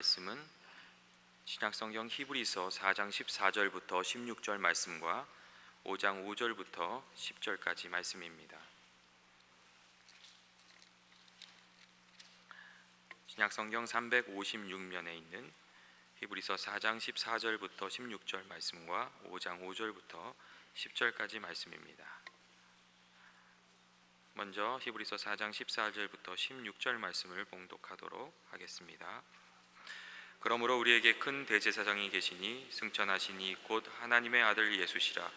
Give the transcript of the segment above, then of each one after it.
말씀은 신약성경 히브리서 4장 14절부터 16절 말씀과 5장 5절부터 10절까지 말씀입니다. 신약성경 356면에 있는 히브리서 4장 14절부터 16절 말씀과 5장 5절부터 10절까지 말씀입니다. 먼저 히브리서 4장 14절부터 16절 말씀을 봉독하도록 하겠습니다. 그러므로 우리에게 큰 대제사장이 계시니 승천하시니 곧 하나님의 아들 예수시라.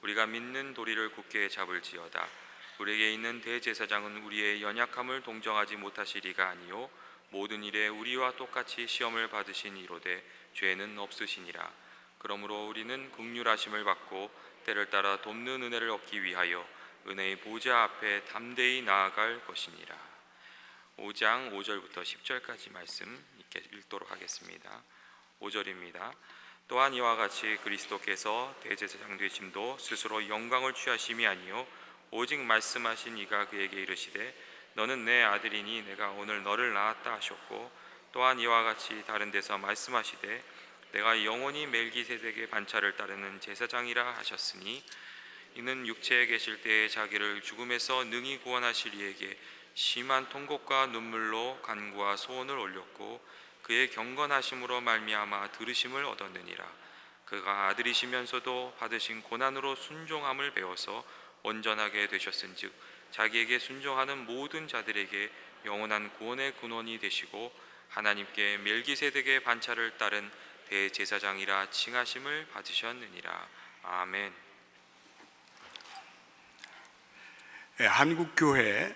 우리가 믿는 도리를 굳게 잡을지어다. 우리에게 있는 대제사장은 우리의 연약함을 동정하지 못하시리가 아니요 모든 일에 우리와 똑같이 시험을 받으신 이로되 죄는 없으시니라. 그러므로 우리는 긍휼하심을 받고 때를 따라 돕는 은혜를 얻기 위하여 은혜의 보좌 앞에 담대히 나아갈 것이니라. 5장 5절부터 10절까지 말씀 읽도록 하겠습니다. 5절입니다. 또한 이와 같이 그리스도께서 대제사장 되심도 스스로 영광을 취하심이 아니요 오직 말씀하신 이가 그에게 이르시되 너는 내 아들이니 내가 오늘 너를 낳았다 하셨고, 또한 이와 같이 다른 데서 말씀하시되 내가 영원히 멜기세덱의 반차를 따르는 제사장이라 하셨으니 이는 육체에 계실 때에 자기를 죽음에서 능히 구원하실 이에게 심한 통곡과 눈물로 간구와 소원을 올렸고 그의 경건하심으로 말미암아 들으심을 얻었느니라. 그가 아들이시면서도 받으신 고난으로 순종함을 배워서 온전하게 되셨은즉 자기에게 순종하는 모든 자들에게 영원한 구원의 근원이 되시고 하나님께 멜기세덱의 반차를 따른 대제사장이라 칭하심을 받으셨느니라. 아멘. 한국교회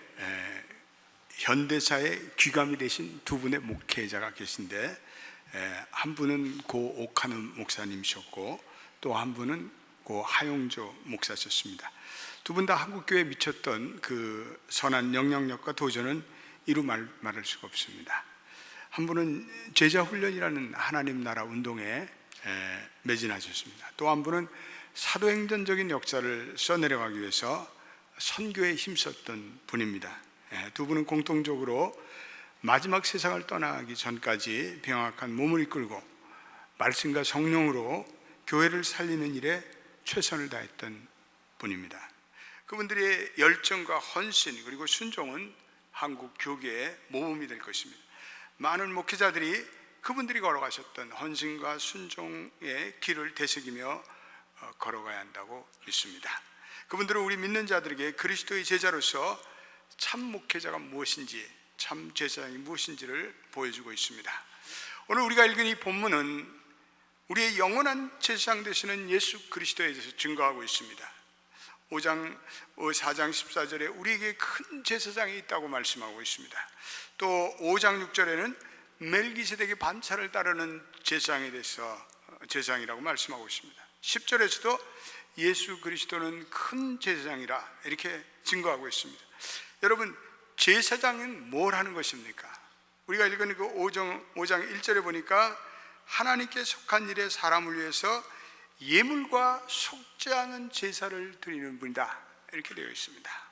현대사의 귀감이 되신 두 분의 목회자가 계신데, 한 분은 고 옥하는 목사님이셨고 또 한 분은 고 하용조 목사셨습니다. 두 분 다 한국교회에 미쳤던 그 선한 영향력과 도전은 이루 말할 수가 없습니다. 한 분은 제자훈련이라는 하나님 나라 운동에 매진하셨습니다. 또 한 분은 사도행전적인 역사를 써내려가기 위해서 선교에 힘썼던 분입니다. 두 분은 공통적으로 마지막 세상을 떠나기 전까지 병약한 몸을 이끌고 말씀과 성령으로 교회를 살리는 일에 최선을 다했던 분입니다. 그분들의 열정과 헌신 그리고 순종은 한국 교계의 모범이 될 것입니다. 많은 목회자들이 그분들이 걸어가셨던 헌신과 순종의 길을 되새기며 걸어가야 한다고 믿습니다. 그분들은 우리 믿는 자들에게 그리스도의 제자로서 참 목회자가 무엇인지, 참 제사장이 무엇인지를 보여주고 있습니다. 오늘 우리가 읽은 이 본문은 우리의 영원한 제사장 되시는 예수 그리스도에 대해서 증거하고 있습니다. 4장 14절에 우리에게 큰 제사장이 있다고 말씀하고 있습니다. 또 5장 6절에는 멜기세덱의 반차를 따르는 제사장에 대해서 제사장이라고 말씀하고 있습니다. 10절에서도 예수 그리스도는 큰 제사장이라 이렇게 증거하고 있습니다. 여러분, 제사장은 뭘 하는 것입니까? 우리가 읽은 그 5장 1절에 보니까 하나님께 속한 일에 사람을 위해서 예물과 속지 않은 제사를 드리는 분이다 이렇게 되어 있습니다.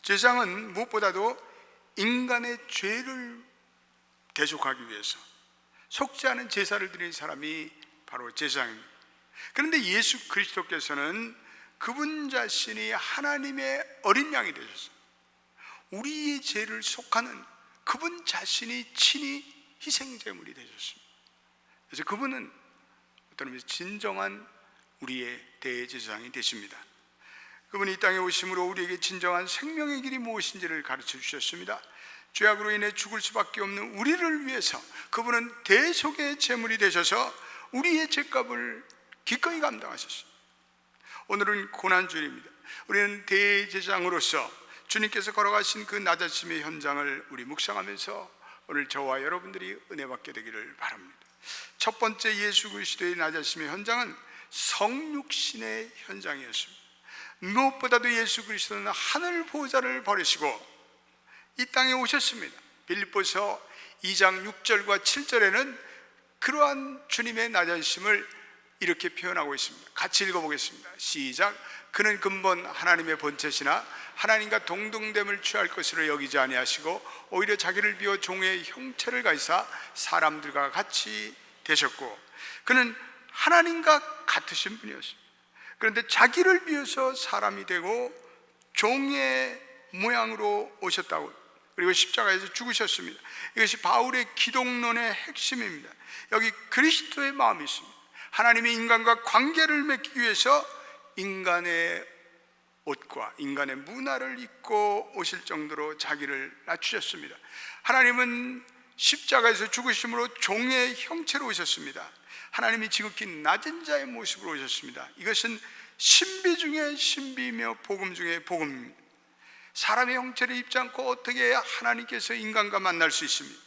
제사장은 무엇보다도 인간의 죄를 대속하기 위해서 속지 않은 제사를 드리는 사람이 바로 제사장입니다. 그런데 예수 그리스도께서는 그분 자신이 하나님의 어린 양이 되셔서 우리의 죄를 속하는 그분 자신이 친히 희생제물이 되셨습니다. 그래서 그분은 어떤 의미에서 진정한 우리의 대제사장이 되십니다. 그분이 이 땅에 오심으로 우리에게 진정한 생명의 길이 무엇인지를 가르쳐 주셨습니다. 죄악으로 인해 죽을 수밖에 없는 우리를 위해서 그분은 대속의 제물이 되셔서 우리의 죄값을 기꺼이 감당하셨습니다. 오늘은 고난주일입니다. 우리는 대제사장으로서 주님께서 걸어가신 그 낮아짐의 현장을 우리 묵상하면서 오늘 저와 여러분들이 은혜 받게 되기를 바랍니다. 첫 번째 예수 그리스도의 낮아짐의 현장은 성육신의 현장이었습니다. 무엇보다도 예수 그리스도는 하늘 보좌를 버리시고 이 땅에 오셨습니다. 빌립보서 2장 6절과 7절에는 그러한 주님의 낮아짐을 이렇게 표현하고 있습니다. 같이 읽어보겠습니다. 시작. 그는 근본 하나님의 본체시나 하나님과 동등됨을 취할 것으로 여기지 아니하시고 오히려 자기를 비워 종의 형체를 가지사 사람들과 같이 되셨고, 그는 하나님과 같으신 분이었습니다. 그런데 자기를 비워서 사람이 되고 종의 모양으로 오셨다고, 그리고 십자가에서 죽으셨습니다. 이것이 바울의 기독론의 핵심입니다. 여기 그리스도의 마음이 있습니다. 하나님이 인간과 관계를 맺기 위해서 인간의 옷과 인간의 문화를 입고 오실 정도로 자기를 낮추셨습니다. 하나님은 십자가에서 죽으심으로 종의 형체로 오셨습니다. 하나님이 지극히 낮은 자의 모습으로 오셨습니다. 이것은 신비 중에 신비이며 복음 중에 복음입니다. 사람의 형체를 입지 않고 어떻게 하나님께서 인간과 만날 수 있습니까?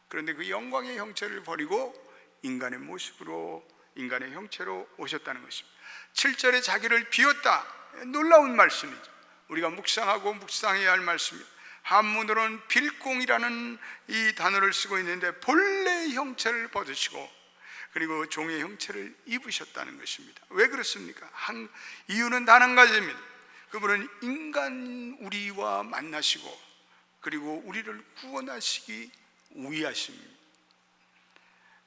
그런데 그 영광의 형체를 버리고 인간의 모습으로, 인간의 형체로 오셨다는 것입니다. 7절에 자기를 비웠다. 놀라운 말씀이죠. 우리가 묵상하고 묵상해야 할 말씀입니다. 한문으로는 빌공이라는 이 단어를 쓰고 있는데, 본래의 형체를 벗으시고 그리고 종의 형체를 입으셨다는 것입니다. 왜 그렇습니까? 이유는 단 한 가지입니다. 그분은 인간 우리와 만나시고 그리고 우리를 구원하시기 위하십니다.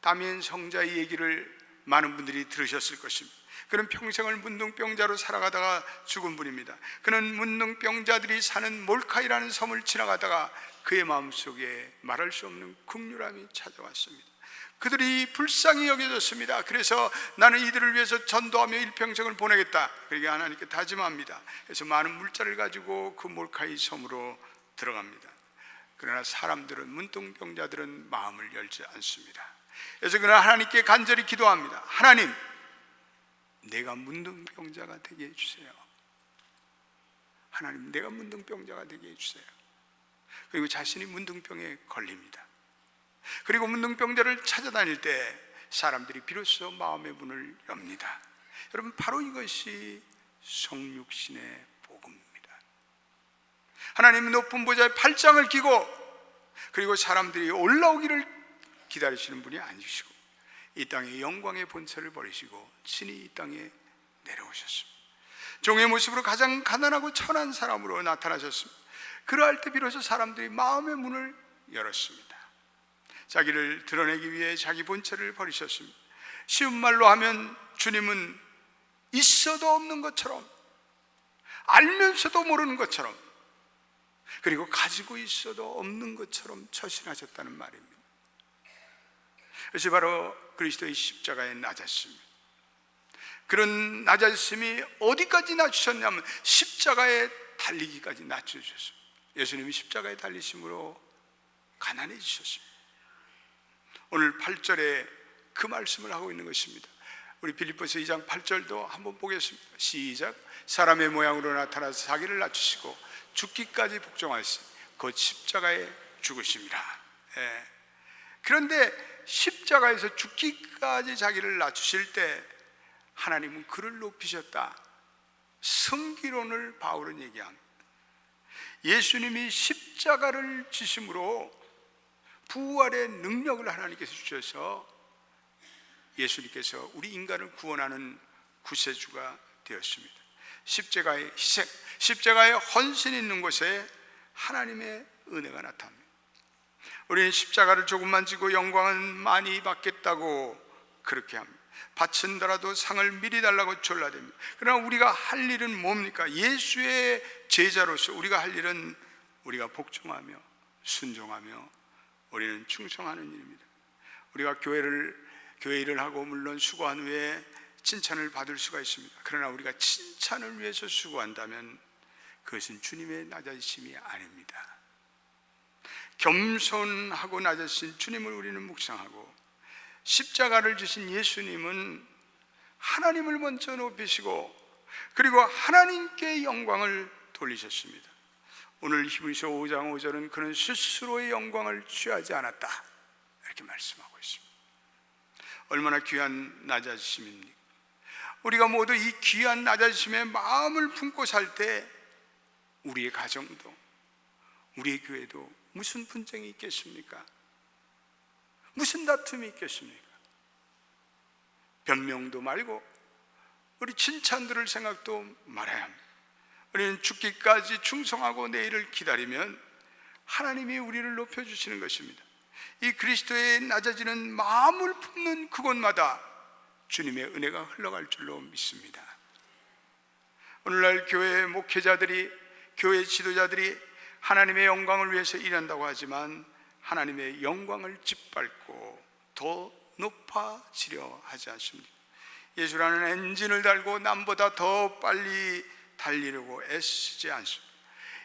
다미엔 성자의 얘기를 많은 분들이 들으셨을 것입니다. 그는 평생을 문둥병자로 살아가다가 죽은 분입니다. 그는 문둥병자들이 사는 몰카이라는 섬을 지나가다가 그의 마음속에 말할 수 없는 긍휼함이 찾아왔습니다. 그들이 불쌍히 여겨졌습니다. 그래서 나는 이들을 위해서 전도하며 일평생을 보내겠다, 그렇게 하나님께 다짐합니다. 그래서 많은 물자를 가지고 그 몰카이 섬으로 들어갑니다. 그러나 사람들은, 문둥병자들은 마음을 열지 않습니다. 그래서 그는 하나님께 간절히 기도합니다. 하나님, 내가 문둥병자가 되게 해주세요. 하나님, 내가 문둥병자가 되게 해주세요. 그리고 자신이 문둥병에 걸립니다. 그리고 문둥병자를 찾아다닐 때 사람들이 비로소 마음의 문을 엽니다. 여러분, 바로 이것이 성육신의 복음입니다. 하나님 높은 보좌에 팔짱을 끼고 그리고 사람들이 올라오기를 기다리시는 분이 아니시고 이 땅의 영광의 본체를 버리시고 친히 이 땅에 내려오셨습니다. 종의 모습으로 가장 가난하고 천한 사람으로 나타나셨습니다. 그러할 때 비로소 사람들이 마음의 문을 열었습니다. 자기를 드러내기 위해 자기 본체를 버리셨습니다. 쉬운 말로 하면 주님은 있어도 없는 것처럼, 알면서도 모르는 것처럼, 그리고 가지고 있어도 없는 것처럼 처신하셨다는 말입니다. 그것이 바로 그리스도의 십자가의 낮아심입니다. 그런 낮아심이 어디까지 낮추셨냐면 십자가에 달리기까지 낮춰주셨습니다. 예수님이 십자가에 달리심으로 가난해지셨습니다. 오늘 8절에 그 말씀을 하고 있는 것입니다. 우리 빌립보서 2장 8절도 한번 보겠습니다. 시작. 사람의 모양으로 나타나서 자기를 낮추시고 죽기까지 복종하시니 곧 십자가에 죽으심이라. 그런데 십자가에서 죽기까지 자기를 낮추실 때 하나님은 그를 높이셨다. 성기론을 바울은 얘기합니다. 예수님이 십자가를 지심으로 부활의 능력을 하나님께서 주셔서 예수님께서 우리 인간을 구원하는 구세주가 되었습니다. 십자가의 희생, 십자가의 헌신이 있는 곳에 하나님의 은혜가 나타납니다. 우리는 십자가를 조금만 지고 영광은 많이 받겠다고 그렇게 합니다. 바친다라도 상을 미리 달라고 졸라댑니다. 그러나 우리가 할 일은 뭡니까? 예수의 제자로서 우리가 할 일은 우리가 복종하며 순종하며 우리는 충성하는 일입니다. 우리가 교회 일을 하고 물론 수고한 후에 칭찬을 받을 수가 있습니다. 그러나 우리가 칭찬을 위해서 수고한다면 그것은 주님의 낮아지심이 아닙니다. 겸손하고 낮아진 주님을 우리는 묵상하고, 십자가를 지신 예수님은 하나님을 먼저 높이시고 그리고 하나님께 영광을 돌리셨습니다. 오늘 히브리서 5장 5절은 그는 스스로의 영광을 취하지 않았다, 이렇게 말씀하고 있습니다. 얼마나 귀한 낮아지심입니까? 우리가 모두 이 귀한 낮아지심에 마음을 품고 살 때 우리의 가정도, 우리의 교회도 무슨 분쟁이 있겠습니까? 무슨 다툼이 있겠습니까? 변명도 말고 우리 칭찬 들을 생각도 말아야 합니다. 우리는 죽기까지 충성하고 내일을 기다리면 하나님이 우리를 높여주시는 것입니다. 이 그리스도의 낮아지는 마음을 품는 그곳마다 주님의 은혜가 흘러갈 줄로 믿습니다. 오늘날 교회 목회자들이, 교회 지도자들이 하나님의 영광을 위해서 일한다고 하지만 하나님의 영광을 짓밟고 더 높아지려 하지 않습니다. 예수라는 엔진을 달고 남보다 더 빨리 달리려고 애쓰지 않습니다.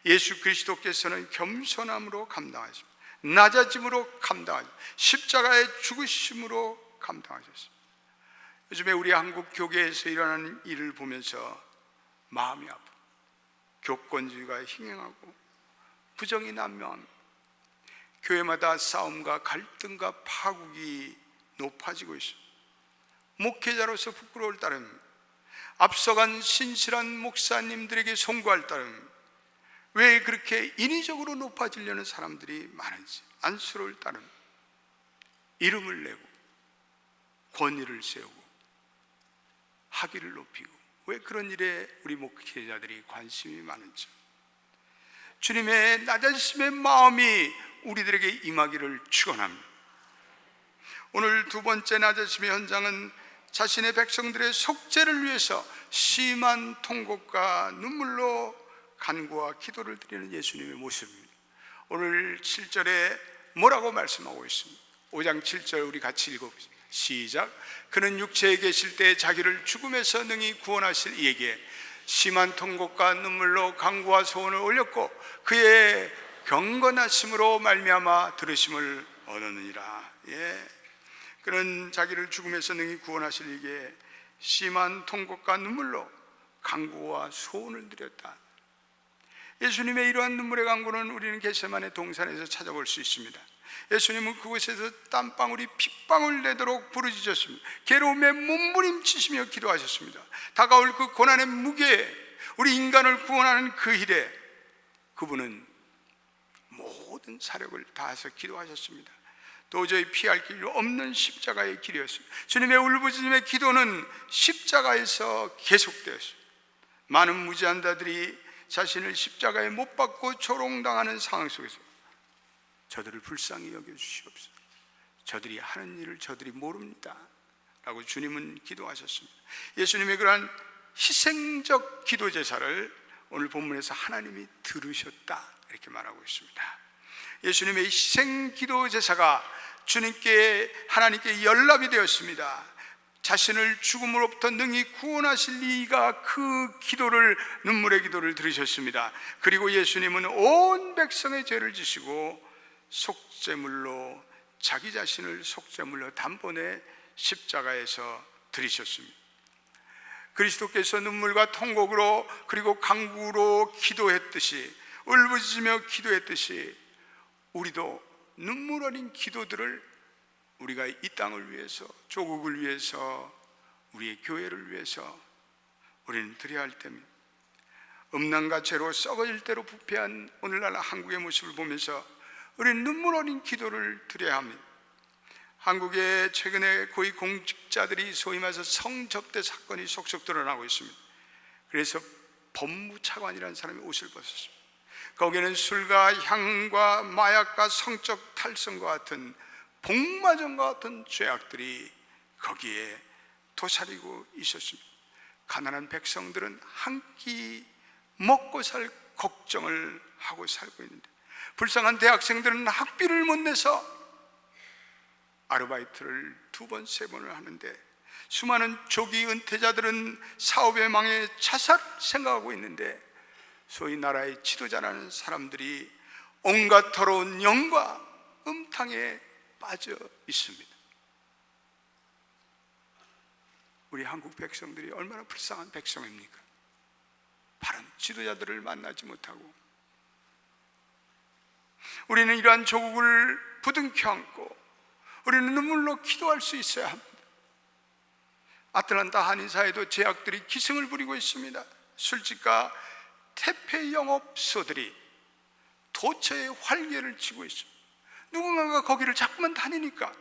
예수 그리스도께서는 겸손함으로 감당하십니다. 낮아짐으로 감당하십니다. 십자가의 죽으심으로 감당하셨습니다. 요즘에 우리 한국 교계에서 일어나는 일을 보면서 마음이 아프고 교권주의가 흥행하고 부정이 난무합니다. 교회마다 싸움과 갈등과 파국이 높아지고 있습니다. 목회자로서 부끄러울 따름입니다. 앞서간 신실한 목사님들에게 송구할 따름입니다. 왜 그렇게 인위적으로 높아지려는 사람들이 많은지 안쓰러울 따름입니다. 이름을 내고 권위를 세우고 학위를 높이고 왜 그런 일에 우리 목회자들이 관심이 많은지, 주님의 낮아지심의 마음이 우리들에게 임하기를 축원합니다. 오늘 두 번째 낮아지심의 현장은 자신의 백성들의 속죄를 위해서 심한 통곡과 눈물로 간구와 기도를 드리는 예수님의 모습입니다. 오늘 7절에 뭐라고 말씀하고 있습니다. 5장 7절 우리 같이 읽어보겠습니다. 시작. 그는 육체에 계실 때 자기를 죽음에서 능히 구원하실 이에게 심한 통곡과 눈물로 간구와 소원을 올렸고 그의 경건하심으로 말미암아 들으심을 얻었느니라. 그는 자기를 죽음에서 능히 구원하실 이에게 심한 통곡과 눈물로 간구와 소원을 드렸다. 예수님의 이러한 눈물의 간구는 우리는 겟세마네 동산에서 찾아볼 수 있습니다. 예수님은 그곳에서 땀방울이 핏방울 내도록 부르짖으셨습니다. 괴로움에 몸부림치시며 기도하셨습니다. 다가올 그 고난의 무게에 우리 인간을 구원하는 그 일에 그분은 모든 사력을 다해서 기도하셨습니다. 도저히 피할 길 없는 십자가의 길이었습니다. 주님의 울부짖음의 기도는 십자가에서 계속되었습니다. 많은 무지한 자들이 자신을 십자가에 못 박고 조롱당하는 상황 속에서 저들을 불쌍히 여겨주시옵소서. 저들이 하는 일을 저들이 모릅니다 라고 주님은 기도하셨습니다. 예수님의 그러한 희생적 기도 제사를 오늘 본문에서 하나님이 들으셨다 이렇게 말하고 있습니다. 예수님의 희생 기도 제사가 주님께, 하나님께 연락이 되었습니다. 자신을 죽음으로부터 능히 구원하실 이가 그 기도를, 눈물의 기도를 들으셨습니다. 그리고 예수님은 온 백성의 죄를 지시고 속죄물로, 자기 자신을 속죄물로 단번에 십자가에서 들이셨습니다. 그리스도께서 눈물과 통곡으로 그리고 간구로 기도했듯이, 울부짖으며 기도했듯이 우리도 눈물 어린 기도들을 우리가 이 땅을 위해서, 조국을 위해서, 우리의 교회를 위해서 우리는 드려야 할 때입니다. 음란과 죄로 썩어질 대로 부패한 오늘날 한국의 모습을 보면서 우리는 눈물 어린 기도를 드려야 합니다. 한국에 최근에 고위 공직자들이 소위 말해서 성접대 사건이 속속 드러나고 있습니다. 그래서 법무차관이라는 사람이 옷을 벗었습니다. 거기에는 술과 향과 마약과 성적 탈선과 같은, 복마전과 같은 죄악들이 거기에 도사리고 있었습니다. 가난한 백성들은 한 끼 먹고 살 걱정을 하고 살고 있는데, 불쌍한 대학생들은 학비를 못 내서 아르바이트를 2번, 3번을 하는데, 수많은 조기 은퇴자들은 사업에 망해 자살 생각하고 있는데, 소위 나라의 지도자라는 사람들이 온갖 더러운 영과 음탕에 빠져 있습니다. 우리 한국 백성들이 얼마나 불쌍한 백성입니까? 바른 지도자들을 만나지 못하고, 우리는 이러한 조국을 부둥켜 안고 우리는 눈물로 기도할 수 있어야 합니다. 아틀란타 한인사회도 제약들이 기승을 부리고 있습니다. 술집과 태폐 영업소들이 도처에 활개를 치고 있습니다. 누군가가 거기를 자꾸만 다니니까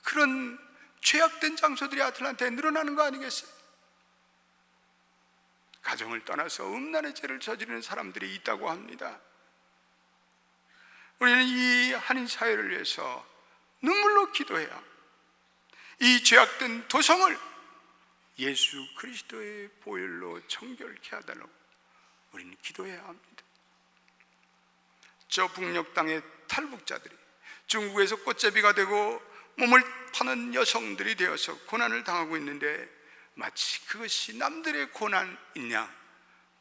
그런 죄악된 장소들이 아틀란타에 늘어나는 거 아니겠어요? 가정을 떠나서 음란의 죄를 저지르는 사람들이 있다고 합니다. 우리는 이 한인 사회를 위해서 눈물로 기도해야 이 죄악된 도성을 예수 그리스도의 보혈로 정결케 하달라고 우리는 기도해야 합니다. 저 북녘 땅의 탈북자들이 중국에서 꽃제비가 되고 몸을 파는 여성들이 되어서 고난을 당하고 있는데 마치 그것이 남들의 고난인 양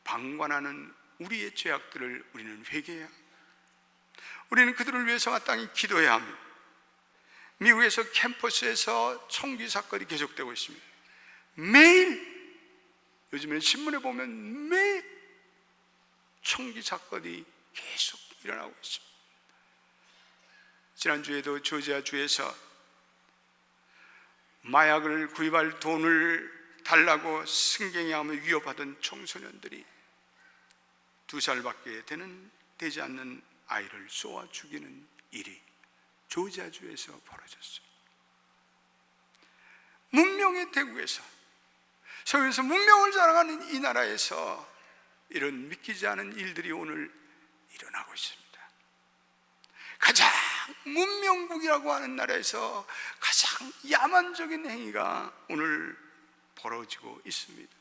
방관하는 우리의 죄악들을 우리는 회개해야 합니다. 우리는 그들을 위해서 마땅히 기도해야 합니다. 미국에서 캠퍼스에서 총기 사건이 계속되고 있습니다. 매일, 요즘에는 신문에 보면 매일 총기 사건이 계속 일어나고 있습니다. 지난주에도 조지아주에서 마약을 구입할 돈을 달라고 승경하며 위협하던 청소년들이 2살밖에 되지 않는 아이를 쏘아 죽이는 일이 조지아주에서 벌어졌어요. 문명의 대국에서, 서울에서 문명을 자랑하는 이 나라에서 이런 믿기지 않은 일들이 오늘 일어나고 있습니다. 가장 문명국이라고 하는 나라에서 가장 야만적인 행위가 오늘 벌어지고 있습니다.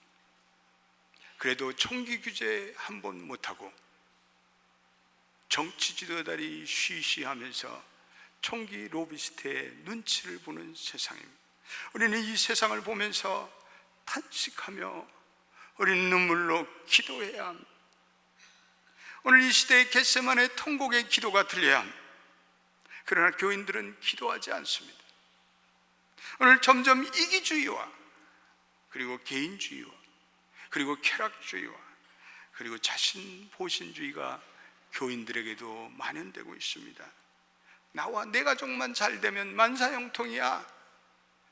그래도 총기 규제 한 번 못하고 정치 지도자들이 쉬쉬하면서 총기 로비스트의 눈치를 보는 세상입니다. 우리는 이 세상을 보면서 탄식하며 우리는 눈물로 기도해야 합니다. 오늘 이 시대의 겟세마네 통곡의 기도가 들려야 합니다. 그러나 교인들은 기도하지 않습니다. 오늘 점점 이기주의와 그리고 개인주의와 그리고 쾌락주의와 그리고 자신보신주의가 교인들에게도 만연되고 있습니다. 나와 내 가족만 잘 되면 만사형통이야.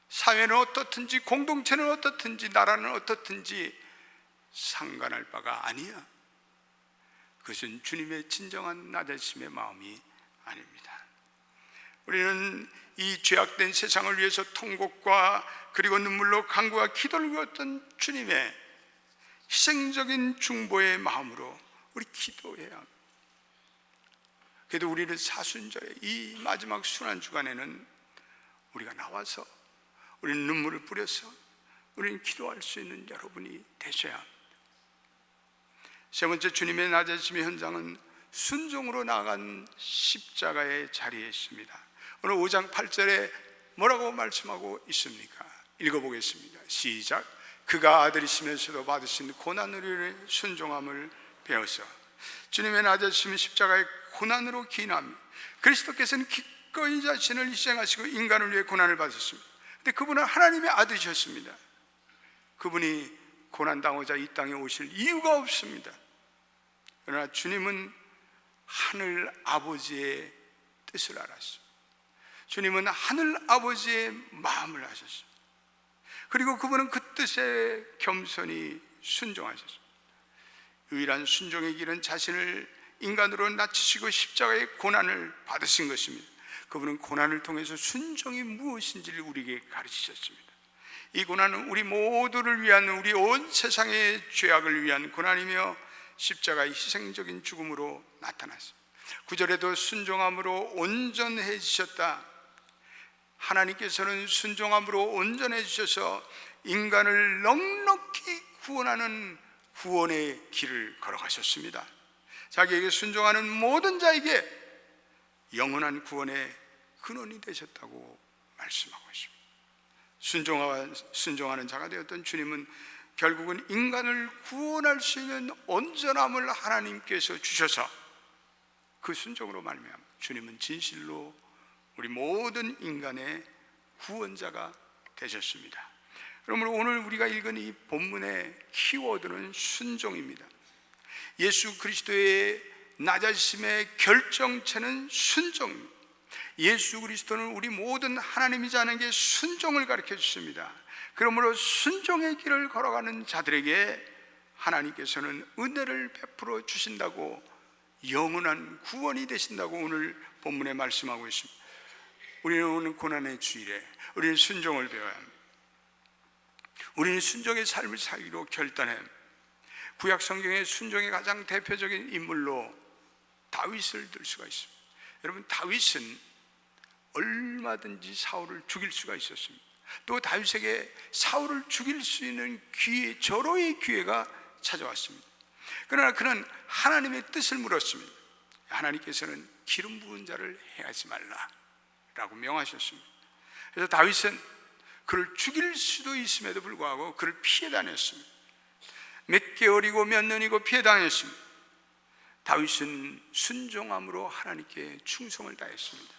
사회는 어떻든지 공동체는 어떻든지 나라는 어떻든지 상관할 바가 아니야. 그것은 주님의 진정한 나대심의 마음이 아닙니다. 우리는 이 죄악된 세상을 위해서 통곡과 그리고 눈물로 간구와 기도를 구했던 주님의 희생적인 중보의 마음으로 우리 기도해야 합니다. 그래도 우리는 사순절에 이 마지막 순환 주간에는 우리가 나와서 우리는 눈물을 뿌려서 우리는 기도할 수 있는 여러분이 되셔야 합니다. 세 번째, 주님의 낮아짐의 현장은 순종으로 나아간 십자가의 자리에 있습니다. 오늘 5장 8절에 뭐라고 말씀하고 있습니까? 읽어보겠습니다. 시작. 그가 아들이시면서도 받으신 고난으로 순종함을 배워서 주님의 낮아짐의 십자가의 고난으로 기인합니다. 그리스도께서는 기꺼이 자신을 희생하시고 인간을 위해 고난을 받으셨습니다. 근데 그분은 하나님의 아들이셨습니다. 그분이 고난당하자 이 땅에 오실 이유가 없습니다. 그러나 주님은 하늘 아버지의 뜻을 알았어요. 주님은 하늘 아버지의 마음을 아셨어요. 그리고 그분은 그 뜻에 겸손히 순종하셨어요. 유일한 순종의 길은 자신을 인간으로 낮추시고 십자가의 고난을 받으신 것입니다. 그분은 고난을 통해서 순종이 무엇인지를 우리에게 가르치셨습니다. 이 고난은 우리 모두를 위한, 우리 온 세상의 죄악을 위한 고난이며 십자가의 희생적인 죽음으로 나타났습니다. 9절에도 순종함으로 온전해지셨다. 하나님께서는 순종함으로 온전해지셔서 인간을 넉넉히 구원하는 구원의 길을 걸어가셨습니다. 자기에게 순종하는 모든 자에게 영원한 구원의 근원이 되셨다고 말씀하고 있습니다. 순종하는 자가 되었던 주님은 결국은 인간을 구원할 수 있는 온전함을 하나님께서 주셔서 그 순종으로 말미암아 주님은 진실로 우리 모든 인간의 구원자가 되셨습니다. 그러므로 오늘 우리가 읽은 이 본문의 키워드는 순종입니다. 예수 그리스도의 낮아지심의 결정체는 순종입니다. 예수 그리스도는 우리 모든 하나님이자 하나님께 순종을 가르쳐 주십니다. 그러므로 순종의 길을 걸어가는 자들에게 하나님께서는 은혜를 베풀어 주신다고, 영원한 구원이 되신다고 오늘 본문에 말씀하고 있습니다. 우리는 오늘 고난의 주일에 우리는 순종을 배워야 합니다. 우리는 순종의 삶을 살기로 결단해야 합니다. 구약 성경의 순종의 가장 대표적인 인물로 다윗을 들 수가 있습니다. 여러분, 다윗은 얼마든지 사울을 죽일 수가 있었습니다. 또 다윗에게 사울을 죽일 수 있는 기회, 절호의 기회가 찾아왔습니다. 그러나 그는 하나님의 뜻을 물었습니다. 하나님께서는 기름 부은 자를 해하지 말라라고 명하셨습니다. 그래서 다윗은 그를 죽일 수도 있음에도 불구하고 그를 피해 다녔습니다. 몇 개월이고 몇 년이고 피해 다녔습니다. 다윗은 순종함으로 하나님께 충성을 다했습니다.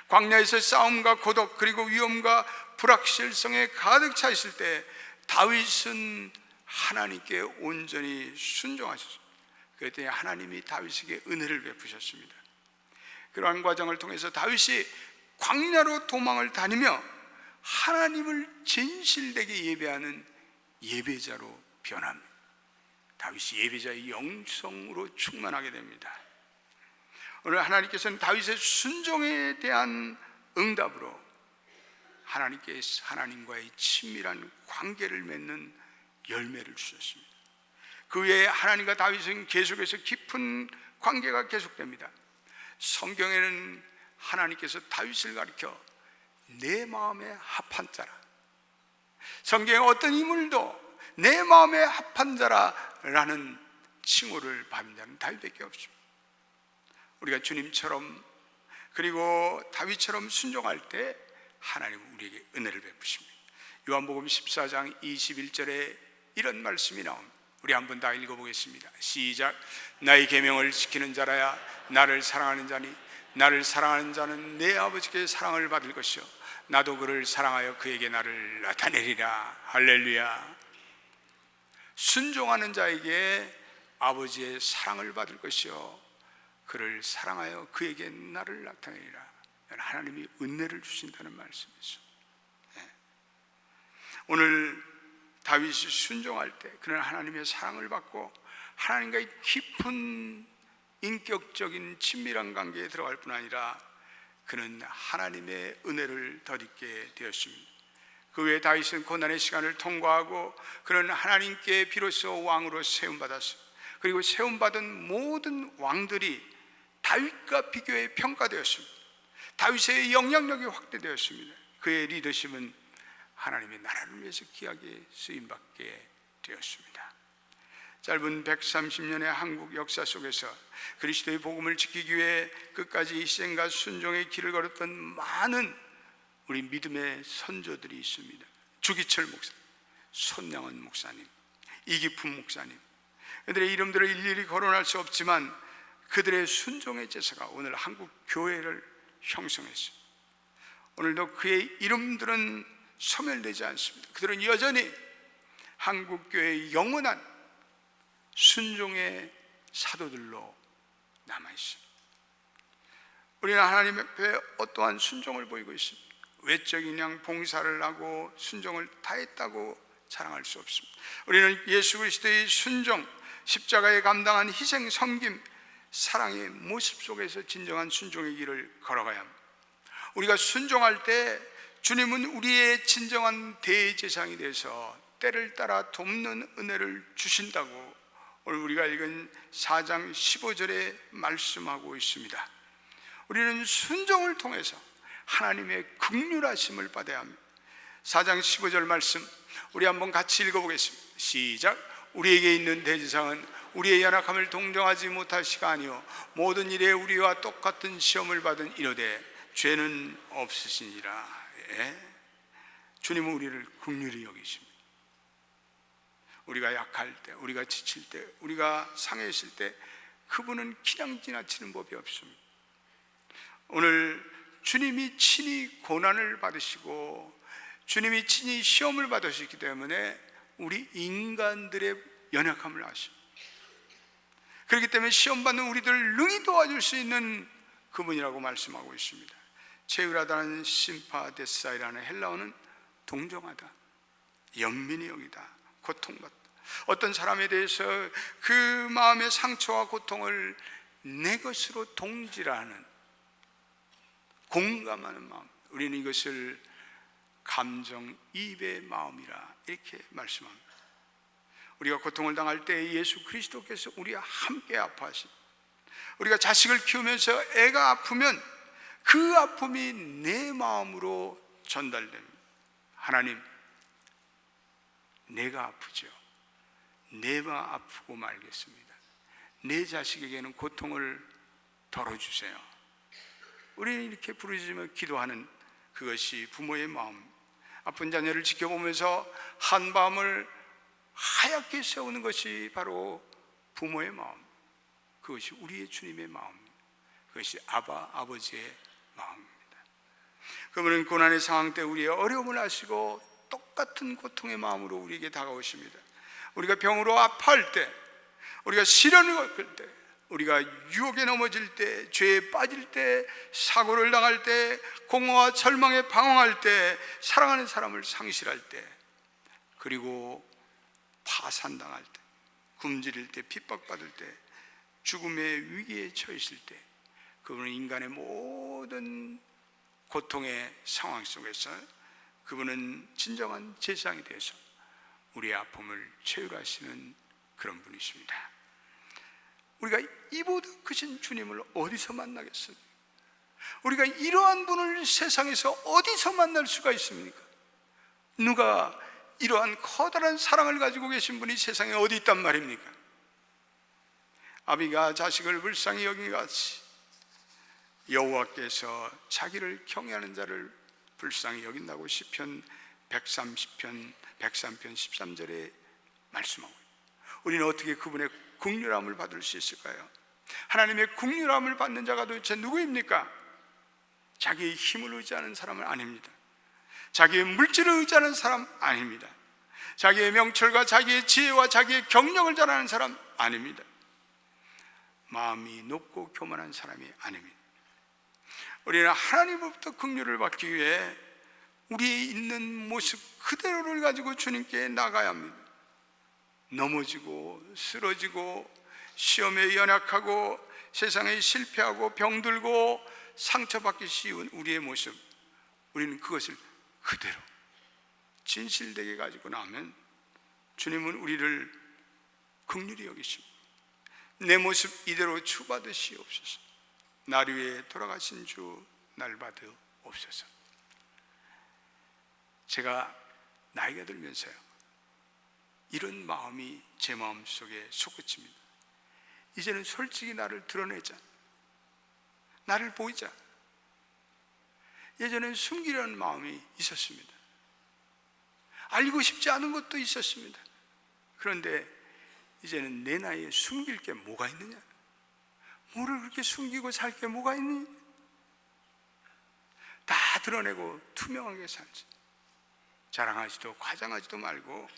광야에서 싸움과 고독 그리고 위험과 불확실성에 가득 차 있을 때 다윗은 하나님께 온전히 순종하셨습니다. 그랬더니 하나님이 다윗에게 은혜를 베푸셨습니다. 그러한 과정을 통해서 다윗이 광야로 도망을 다니며 하나님을 진실되게 예배하는 예배자로 변합니다. 다윗이 예배자의 영성으로 충만하게 됩니다. 오늘 하나님께서는 다윗의 순종에 대한 응답으로 하나님과의 친밀한 관계를 맺는 열매를 주셨습니다. 그 외에 하나님과 다윗은 계속해서 깊은 관계가 계속됩니다. 성경에는 하나님께서 다윗을 가리켜 내 마음에 합한 자라, 성경에 어떤 인물도 내 마음에 합한 자라라는 칭호를 받은 자는 다윗밖에 없습니다. 우리가 주님처럼 그리고 다윗처럼 순종할 때 하나님은 우리에게 은혜를 베푸십니다. 요한복음 14장 21절에 이런 말씀이 나옵니다. 우리 한번 다 읽어보겠습니다. 시작. 나의 계명을 지키는 자라야 나를 사랑하는 자니 나를 사랑하는 자는 내 아버지께 사랑을 받을 것이요 나도 그를 사랑하여 그에게 나를 나타내리라. 할렐루야. 순종하는 자에게 아버지의 사랑을 받을 것이요 그를 사랑하여 그에게 나를 나타내리라. 하나님이 은혜를 주신다는 말씀이죠. 오늘 다윗이 순종할 때 그는 하나님의 사랑을 받고 하나님과의 깊은 인격적인 친밀한 관계에 들어갈 뿐 아니라 그는 하나님의 은혜를 덧입게 되었습니다. 그 외에 다윗은 고난의 시간을 통과하고 그는 하나님께 비로소 왕으로 세움받았습니다. 그리고 세움받은 모든 왕들이 다윗과 비교해 평가되었습니다. 다윗의 영향력이 확대되었습니다. 그의 리더십은 하나님의 나라를 위해서 귀하게 쓰임받게 되었습니다. 짧은 130년의 한국 역사 속에서 그리스도의 복음을 지키기 위해 끝까지 희생과 순종의 길을 걸었던 많은 우리 믿음의 선조들이 있습니다. 주기철 목사, 손양원 목사님, 이기품 목사님, 그들의 이름들을 일일이 거론할 수 없지만 그들의 순종의 제사가 오늘 한국 교회를 형성했습니다. 오늘도 그의 이름들은 소멸되지 않습니다. 그들은 여전히 한국 교회의 영원한 순종의 사도들로 남아 있습니다. 우리는 하나님 앞에 어떠한 순종을 보이고 있습니다. 외적인 양 봉사를 하고 순종을 다했다고 자랑할 수 없습니다. 우리는 예수 그리스도의 순종, 십자가에 감당한 희생, 섬김, 사랑의 모습 속에서 진정한 순종의 길을 걸어가야 합니다. 우리가 순종할 때 주님은 우리의 진정한 대제사장이 돼서 때를 따라 돕는 은혜를 주신다고 오늘 우리가 읽은 4장 15절에 말씀하고 있습니다. 우리는 순종을 통해서 하나님의 긍휼하심을 받아야 합니다. 4장 15절 말씀 우리 한번 같이 읽어보겠습니다. 시작. 우리에게 있는 대제사장은 우리의 연약함을 동정하지 못하시가 아니요 모든 일에 우리와 똑같은 시험을 받은 이로되 죄는 없으시니라. 주님은 우리를 긍휼히 여기십니다. 우리가 약할 때, 우리가 지칠 때, 우리가 상해있을 때 그분은 그냥 지나치는 법이 없습니다. 오늘 주님이 친히 고난을 받으시고 주님이 친히 시험을 받으시기 때문에 우리 인간들의 연약함을 아십니다. 그렇기 때문에 시험받는 우리들을 능히 도와줄 수 있는 그분이라고 말씀하고 있습니다. 체휼하다는 심파데사이라는 헬라어는 동정하다, 연민히 여기다, 고통받다. 어떤 사람에 대해서 그 마음의 상처와 고통을 내 것으로 동질하는, 공감하는 마음, 우리는 이것을 감정이입의 마음이라 이렇게 말씀합니다. 우리가 고통을 당할 때 예수 그리스도께서 우리와 함께 아파하십니다. 우리가 자식을 키우면서 애가 아프면 그 아픔이 내 마음으로 전달됩니다. 하나님, 내가 아프죠. 내가 아프고 말겠습니다. 내 자식에게는 고통을 덜어주세요. 우리는 이렇게 부르짖으며 기도하는 그것이 부모의 마음. 아픈 자녀를 지켜보면서 한밤을 하얗게 세우는 것이 바로 부모의 마음. 그것이 우리의 주님의 마음입니다. 그것이 아버지의 마음입니다. 그분은 고난의 상황 때 우리의 어려움을 아시고 똑같은 고통의 마음으로 우리에게 다가오십니다. 우리가 병으로 아파할 때, 우리가 시련을 겪을 때, 우리가 유혹에 넘어질 때, 죄에 빠질 때, 사고를 당할 때, 공허와 절망에 방황할 때, 사랑하는 사람을 상실할 때, 그리고 파산당할 때, 굶주릴 때, 핍박받을 때, 죽음의 위기에 처했을 때, 그분은 인간의 모든 고통의 상황 속에서 그분은 진정한 제사장이 되어서 우리의 아픔을 채울하시는 그런 분이십니다. 우리가 이보다 크신 주님을 어디서 만나겠습니까? 우리가 이러한 분을 세상에서 어디서 만날 수가 있습니까? 누가 이러한 커다란 사랑을 가지고 계신 분이 세상에 어디 있단 말입니까? 아비가 자식을 불쌍히 여긴 같이 여호와께서 자기를 경외하는 자를 불쌍히 여긴다고 시편 103편 13절에 말씀하고, 우리는 어떻게 그분의 긍휼함을 받을 수 있을까요? 하나님의 긍휼함을 받는 자가 도대체 누구입니까? 자기의 힘을 의지하는 사람은 아닙니다. 자기의 물질을 의지하는 사람 아닙니다. 자기의 명철과 자기의 지혜와 자기의 경력을 자랑하는 사람 아닙니다. 마음이 높고 교만한 사람이 아닙니다. 우리는 하나님으로부터 긍휼을 받기 위해 우리의 있는 모습 그대로를 가지고 주님께 나가야 합니다. 넘어지고 쓰러지고 시험에 연약하고 세상에 실패하고 병들고 상처받기 쉬운 우리의 모습, 우리는 그것을 그대로 진실되게 가지고 나면 주님은 우리를 긍휼히 여기십니다. 내 모습 이대로 주받으시옵소서. 날 위해 돌아가신 주 날 받으옵소서. 제가 나이가 들면서요, 이런 마음이 제 마음속에 솟구칩니다. 이제는 솔직히 나를 드러내자, 나를 보이자. 예전엔 숨기려는 마음이 있었습니다. 알고 싶지 않은 것도 있었습니다. 그런데 이제는 내 나이에 숨길 게 뭐가 있느냐? 뭐를 그렇게 숨기고 살 게 뭐가 있니? 다 드러내고 투명하게 살지. 자랑하지도 과장하지도 말고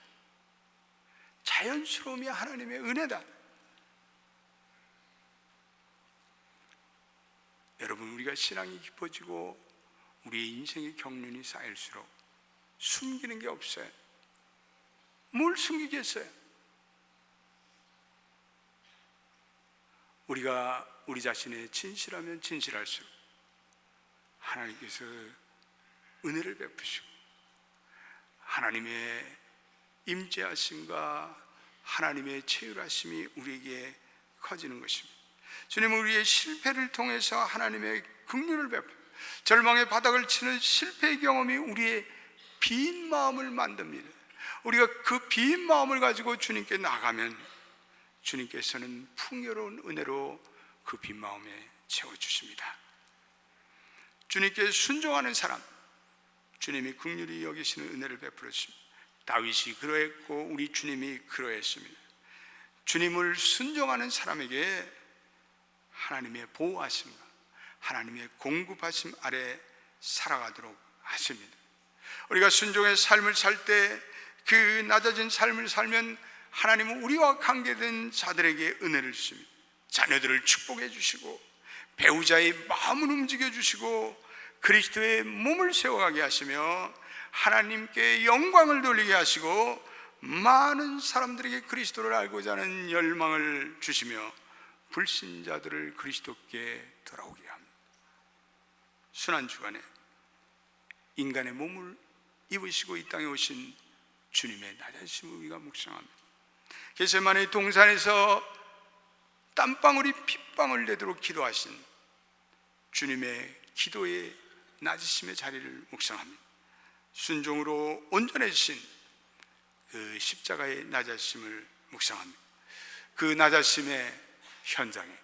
자연스러움이 하나님의 은혜다. 여러분, 우리가 신앙이 깊어지고 우리의 인생의 경륜이 쌓일수록 숨기는 게 없어요. 뭘 숨기겠어요? 우리가 우리 자신에 진실하면 진실할수록 하나님께서 은혜를 베푸시고 하나님의 임재하심과 하나님의 체휼하심이 우리에게 커지는 것입니다. 주님은 우리의 실패를 통해서 하나님의 긍휼을 베푸고 절망의 바닥을 치는 실패의 경험이 우리의 빈 마음을 만듭니다. 우리가 그 빈 마음을 가지고 주님께 나가면 주님께서는 풍요로운 은혜로 그 빈 마음에 채워주십니다. 주님께 순종하는 사람, 주님이 긍휼히 여기시는 은혜를 베풀어 주십니다. 다윗이 그러했고 우리 주님이 그러했습니다. 주님을 순종하는 사람에게 하나님의 보호하심과 하나님의 공급하심 아래 살아가도록 하십니다. 우리가 순종의 삶을 살 때 그 낮아진 삶을 살면 하나님은 우리와 관계된 자들에게 은혜를 주십니다. 자녀들을 축복해 주시고 배우자의 마음을 움직여 주시고 그리스도의 몸을 세워가게 하시며 하나님께 영광을 돌리게 하시고 많은 사람들에게 그리스도를 알고자 하는 열망을 주시며 불신자들을 그리스도께 돌아오게 합니다. 순환주간에 인간의 몸을 입으시고 이 땅에 오신 주님의 낮아지심을 우리가 묵상합니다. 겟세마네 동산에서 땀방울이 핏방울 내도록 기도하신 주님의 기도의 낮으심의 자리를 묵상합니다. 순종으로 온전해지신 그 십자가의 낮아심을 묵상합니다. 그 낮아심의 현장에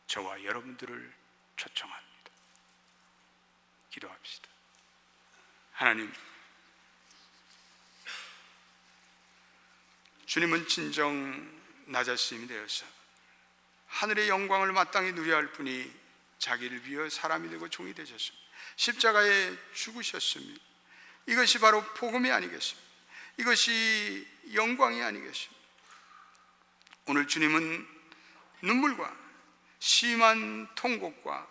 저와 여러분들을 초청합니다. 기도합시다. 하나님, 주님은 진정 낮아심이 되어서 하늘의 영광을 마땅히 누려야 할 뿐이 자기를 위해 사람이 되고 종이 되셨습니다. 십자가에 죽으셨습니다. 이것이 바로 복음이 아니겠습니까? 이것이 영광이 아니겠습니까? 오늘 주님은 눈물과 심한 통곡과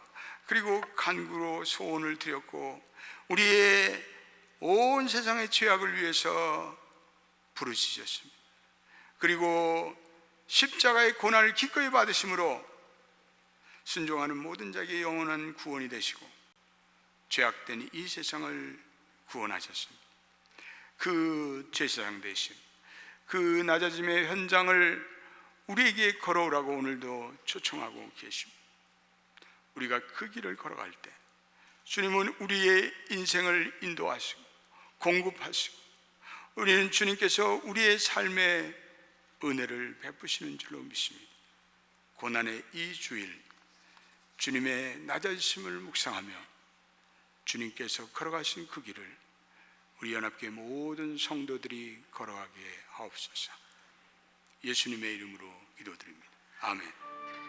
그리고 간구로 소원을 드렸고 우리의 온 세상의 죄악을 위해서 부르짖으셨습니다. 그리고 십자가의 고난을 기꺼이 받으심으로 순종하는 모든 자에게 영원한 구원이 되시고 죄악된 이 세상을 구원하셨습니다. 그 제사장 되심, 그 낮아짐의 현장을 우리에게 걸어오라고 오늘도 초청하고 계십니다. 우리가 그 길을 걸어갈 때 주님은 우리의 인생을 인도하시고 공급하시고 우리는 주님께서 우리의 삶에 은혜를 베푸시는 줄로 믿습니다. 고난의 이 주일 주님의 낮아지심을 묵상하며 주님께서 걸어가신 그 길을 우리 연합교회 모든 성도들이 걸어가게 하옵소서. 예수님의 이름으로 기도드립니다. 아멘.